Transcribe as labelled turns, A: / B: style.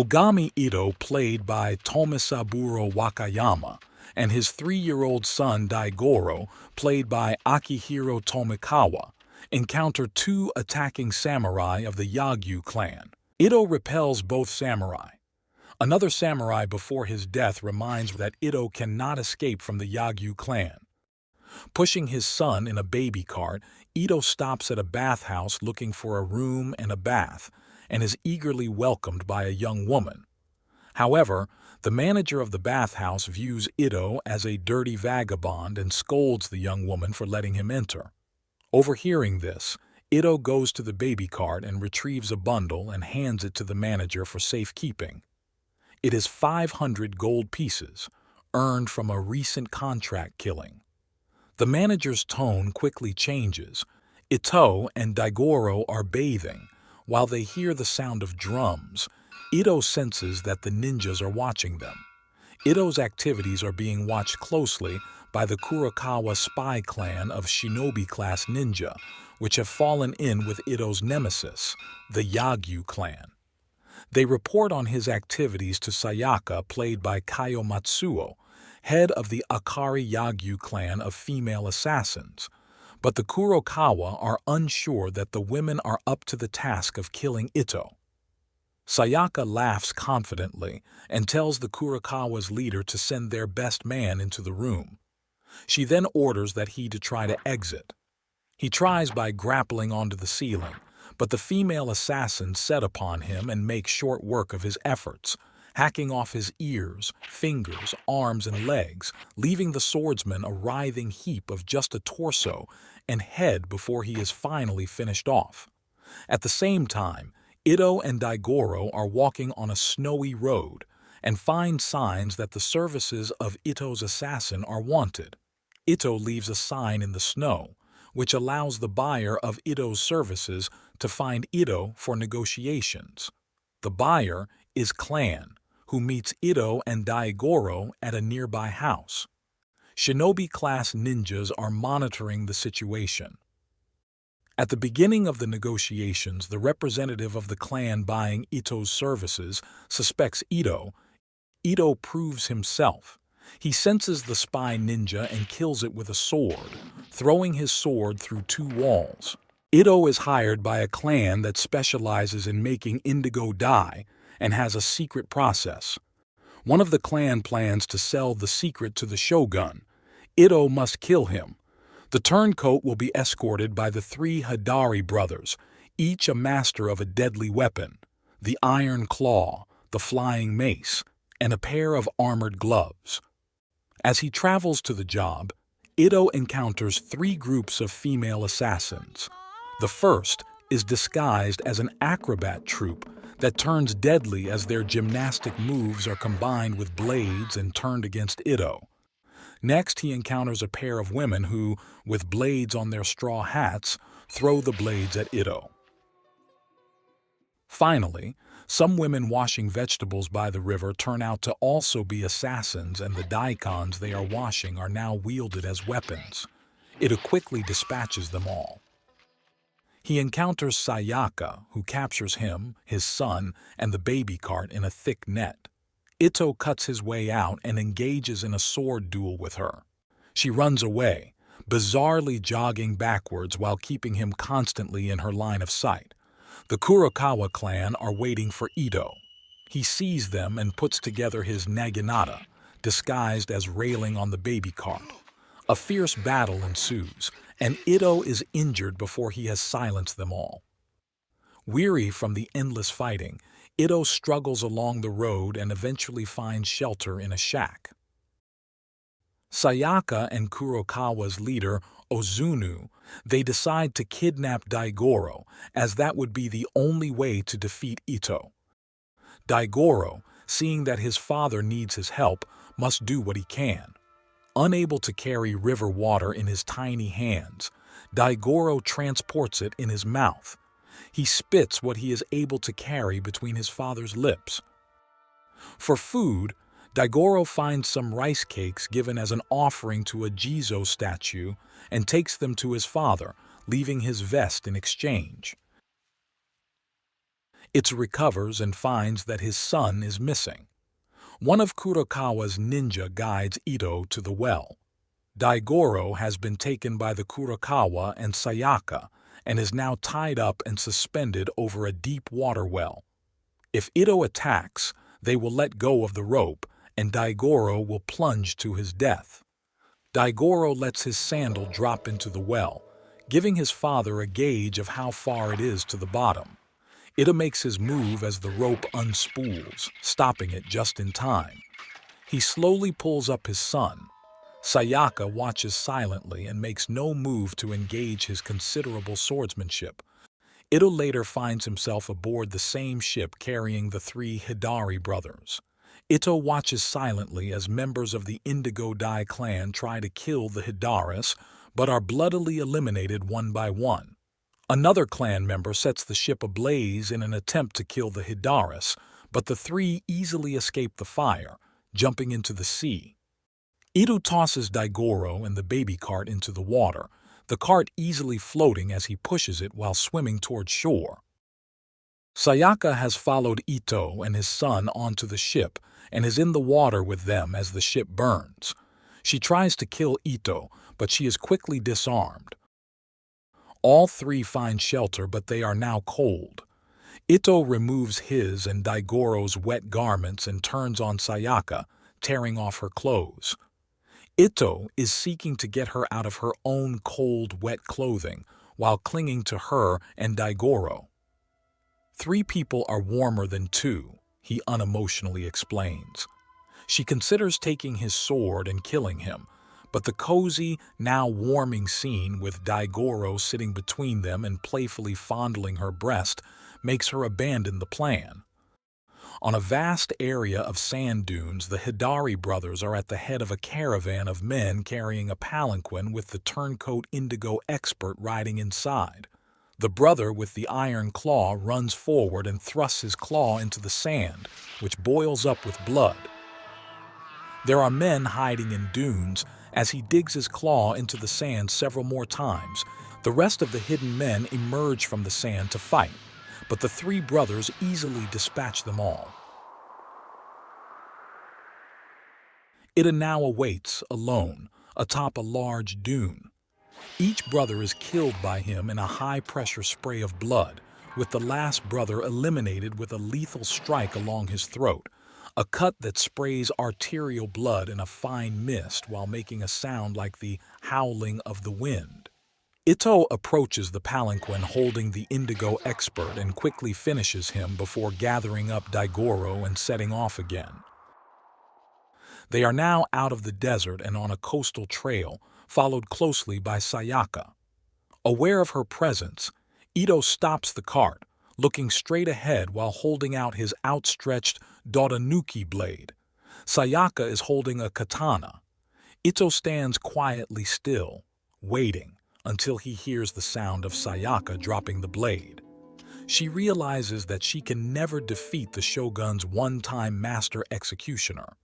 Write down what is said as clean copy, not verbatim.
A: Ogami Ito, played by Tomisaburo Wakayama, and his 3-year-old son Daigoro, played by Akihiro Tomikawa, encounter two attacking samurai of the Yagyu clan. Ito repels both samurai. Another samurai before his death reminds that Ito cannot escape from the Yagyu clan. Pushing his son in a baby cart, Ito stops at a bathhouse looking for a room and a bath, and is eagerly welcomed by a young woman. However, the manager of the bathhouse views Ito as a dirty vagabond and scolds the young woman for letting him enter. Overhearing this, Ito goes to the baby cart and retrieves a bundle and hands it to the manager for safekeeping. It is 500 gold pieces, earned from a recent contract killing. The manager's tone quickly changes. Ito and Daigoro are bathing. While they hear the sound of drums, Ito senses that the ninjas are watching them. Ito's activities are being watched closely by the Kurokawa spy clan of shinobi-class ninja, which have fallen in with Ito's nemesis, the Yagyu clan. They report on his activities to Sayaka, played by Kayo Matsuo, head of the Akari Yagyu clan of female assassins, but the Kurokawa are unsure that the women are up to the task of killing Ito. Sayaka laughs confidently and tells the Kurokawa's leader to send their best man into the room. She then orders that he to try to exit. He tries by grappling onto the ceiling, but the female assassins set upon him and make short work of his efforts, hacking off his ears, fingers, arms, and legs, leaving the swordsman a writhing heap of just a torso and head before he is finally finished off. At the same time, Ito and Daigoro are walking on a snowy road and find signs that the services of Ito's assassin are wanted. Ito leaves a sign in the snow, which allows the buyer of Ito's services to find Ito for negotiations. The buyer is Clan, who meets Ito and Daigoro at a nearby house. Shinobi-class ninjas are monitoring the situation. At the beginning of the negotiations, the representative of the clan buying Ito's services suspects Ito. Ito proves himself. He senses the spy ninja and kills it with a sword, throwing his sword through 2 walls. Ito is hired by a clan that specializes in making indigo dye and has a secret process. One of the clan plans to sell the secret to the shogun. Ito must kill him. The turncoat will be escorted by the 3 Hidari brothers, each a master of a deadly weapon, the iron claw, the flying mace, and a pair of armored gloves. As he travels to the job, Ito encounters 3 groups of female assassins. The first is disguised as an acrobat troupe that turns deadly as their gymnastic moves are combined with blades and turned against Ito. Next, he encounters a pair of women who, with blades on their straw hats, throw the blades at Ito. Finally, some women washing vegetables by the river turn out to also be assassins, and the daikons they are washing are now wielded as weapons. Ito quickly dispatches them all. He encounters Sayaka, who captures him, his son, and the baby cart in a thick net. Ito cuts his way out and engages in a sword duel with her. She runs away, bizarrely jogging backwards while keeping him constantly in her line of sight. The Kurokawa clan are waiting for Ito. He sees them and puts together his naginata, disguised as railing on the baby cart. A fierce battle ensues, and Ito is injured before he has silenced them all. Weary from the endless fighting, Ito struggles along the road and eventually finds shelter in a shack. Sayaka and Kurokawa's leader, Ozunu, they decide to kidnap Daigoro, as that would be the only way to defeat Ito. Daigoro, seeing that his father needs his help, must do what he can. Unable to carry river water in his tiny hands, Daigoro transports it in his mouth. He spits what he is able to carry between his father's lips. For food, Daigoro finds some rice cakes given as an offering to a Jizo statue and takes them to his father, leaving his vest in exchange. It recovers and finds that his son is missing. One of Kurokawa's ninja guides Ito to the well. Daigoro has been taken by the Kurokawa and Sayaka and is now tied up and suspended over a deep water well. If Ito attacks, they will let go of the rope and Daigoro will plunge to his death. Daigoro lets his sandal drop into the well, giving his father a gauge of how far it is to the bottom. Ito makes his move as the rope unspools, stopping it just in time. He slowly pulls up his son. Sayaka watches silently and makes no move to engage his considerable swordsmanship. Ito later finds himself aboard the same ship carrying the three Hidari brothers. Ito watches silently as members of the Indigo Dai clan try to kill the Hidaris, but are bloodily eliminated one by one. Another clan member sets the ship ablaze in an attempt to kill the Hidaris, but the three easily escape the fire, jumping into the sea. Ito tosses Daigoro and the baby cart into the water, the cart easily floating as he pushes it while swimming toward shore. Sayaka has followed Ito and his son onto the ship and is in the water with them as the ship burns. She tries to kill Ito, but she is quickly disarmed. All three find shelter, but they are now cold. Ito removes his and Daigoro's wet garments and turns on Sayaka, tearing off her clothes. Ito is seeking to get her out of her own cold, wet clothing while clinging to her and Daigoro. "Three people are warmer than two," he unemotionally explains. She considers taking his sword and killing him, but the cozy, now warming scene with Daigoro sitting between them and playfully fondling her breast makes her abandon the plan. On a vast area of sand dunes, the Hidari brothers are at the head of a caravan of men carrying a palanquin with the turncoat indigo expert riding inside. The brother with the iron claw runs forward and thrusts his claw into the sand, which boils up with blood. There are men hiding in dunes as he digs his claw into the sand several more times. The rest of the hidden men emerge from the sand to fight, but the three brothers easily dispatch them all. Ito now awaits, alone, atop a large dune. Each brother is killed by him in a high-pressure spray of blood, with the last brother eliminated with a lethal strike along his throat, a cut that sprays arterial blood in a fine mist while making a sound like the howling of the wind. Ito approaches the palanquin holding the indigo expert and quickly finishes him before gathering up Daigoro and setting off again. They are now out of the desert and on a coastal trail, followed closely by Sayaka. Aware of her presence, Ito stops the cart, looking straight ahead while holding out his outstretched Dotanuki blade. Sayaka is holding a katana. Ito stands quietly still, waiting until he hears the sound of Sayaka dropping the blade. She realizes that she can never defeat the shogun's one-time master executioner.